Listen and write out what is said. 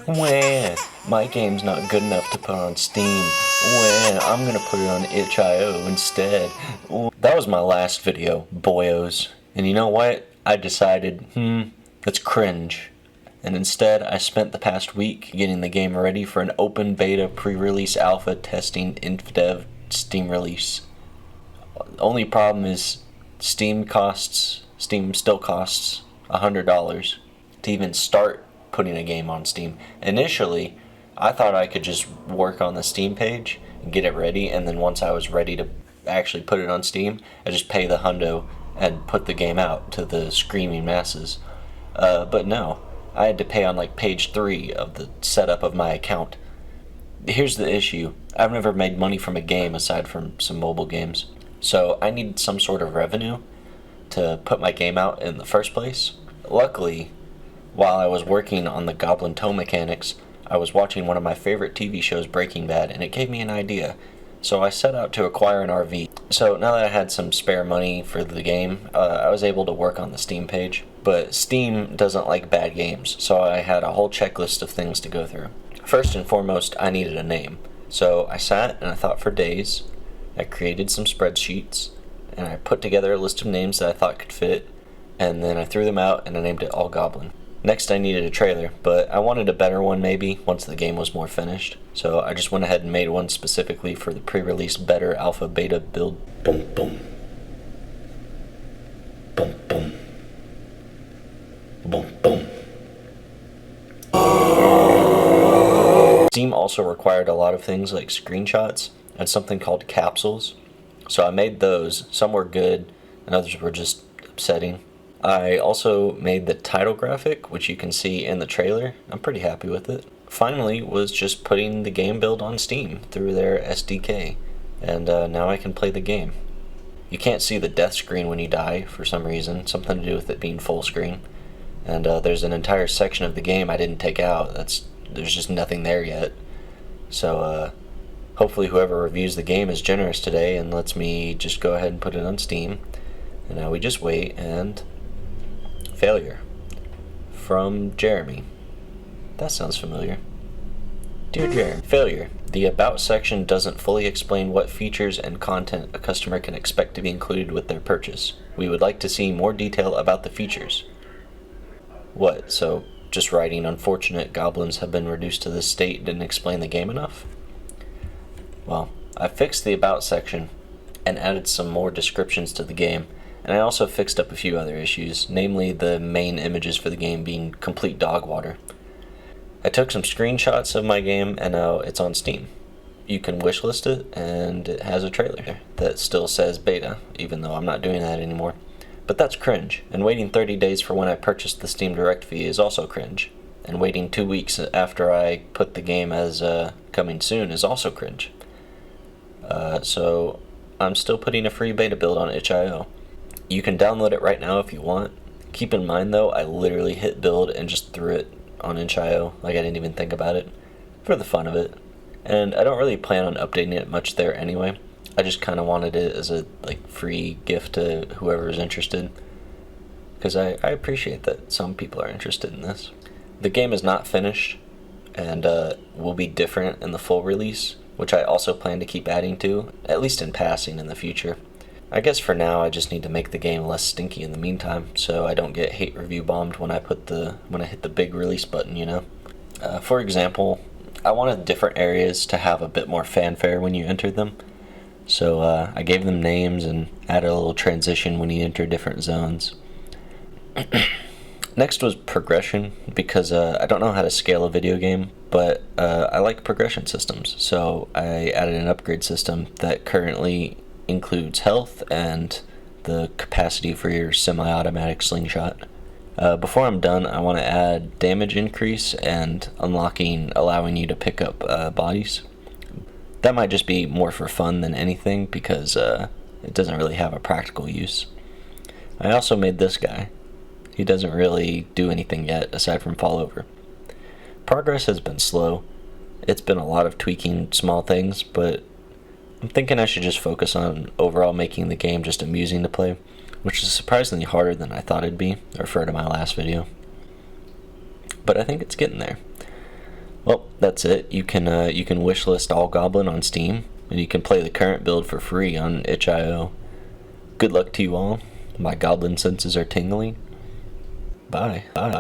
Wah, my game's not good enough to put on Steam. Wah, I'm gonna put it on itch.io instead. That was my last video, boyos. And you know what? I decided, that's cringe. And instead, I spent the past week getting the game ready for an open beta pre-release alpha testing infdev Steam release. The only problem is Steam still costs $100 to even start putting a game on Steam. Initially, I thought I could just work on the Steam page and get it ready, and then once I was ready to actually put it on Steam, I just pay the hundo and put the game out to the screaming masses. But no, I had to pay on like page 3 of the setup of my account. Here's the issue. I've never made money from a game aside from some mobile games. So I needed some sort of revenue to put my game out in the first place. Luckily, while I was working on the Goblin toe mechanics, I was watching one of my favorite TV shows, Breaking Bad, and it gave me an idea. So I set out to acquire an RV. So now that I had some spare money for the game, I was able to work on the Steam page. But Steam doesn't like bad games, so I had a whole checklist of things to go through. First and foremost, I needed a name. So I sat and I thought for days. I created some spreadsheets, and I put together a list of names that I thought could fit, and then I threw them out and I named it all Goblin. Next I needed a trailer, but I wanted a better one maybe once the game was more finished. So I just went ahead and made one specifically for the pre-release better alpha beta build. Boom boom. Boom boom. Boom boom. Steam also required a lot of things like screenshots and something called capsules. So I made those. Some were good and others were just upsetting. I also made the title graphic, which you can see in the trailer. I'm pretty happy with it. Finally was just putting the game build on Steam through their SDK, and now I can play the game. You can't see the death screen when you die for some reason, something to do with it being full screen. And there's an entire section of the game I didn't take out. There's just nothing there yet. So hopefully whoever reviews the game is generous today and lets me just go ahead and put it on Steam. And now we just wait, and failure from Jeremy. That sounds familiar. Dear Jeremy, failure. The About section doesn't fully explain what features and content a customer can expect to be included with their purchase. We would like to see more detail about the features. What, so just writing unfortunate goblins have been reduced to this state didn't explain the game enough? Well, I fixed the About section and added some more descriptions to the game, and I also fixed up a few other issues, namely the main images for the game being complete dog water. I took some screenshots of my game, and now it's on Steam. You can wishlist it, and it has a trailer that still says beta, even though I'm not doing that anymore. But that's cringe, and waiting 30 days for when I purchased the Steam Direct fee is also cringe. And waiting 2 weeks after I put the game as coming soon is also cringe. So I'm still putting a free beta build on itch.io. You can download it right now if you want. Keep in mind though, I literally hit build and just threw it on itch.io, like I didn't even think about it, for the fun of it. And I don't really plan on updating it much there anyway. I just kind of wanted it as a free gift to whoever is interested, because I appreciate that some people are interested in this. The game is not finished, and will be different in the full release, which I also plan to keep adding to, at least in passing in the future. I guess for now I just need to make the game less stinky in the meantime, so I don't get hate review bombed when I hit the big release button, you know? For example, I wanted different areas to have a bit more fanfare when you enter them. So I gave them names and added a little transition when you enter different zones. Next was progression, because I don't know how to scale a video game, but I like progression systems. So I added an upgrade system that currently includes health and the capacity for your semi-automatic slingshot. Before I'm done, I want to add damage increase and allowing you to pick up bodies. That might just be more for fun than anything, because it doesn't really have a practical use. I also made this guy. He doesn't really do anything yet aside from fall over. Progress has been slow. It's been a lot of tweaking small things, but I'm thinking I should just focus on overall making the game just amusing to play, which is surprisingly harder than I thought it'd be, to refer to my last video. But I think it's getting there. Well, that's it. You can wishlist all Goblin on Steam, and you can play the current build for free on itch.io. Good luck to you all. My Goblin senses are tingling. Bye. Bye.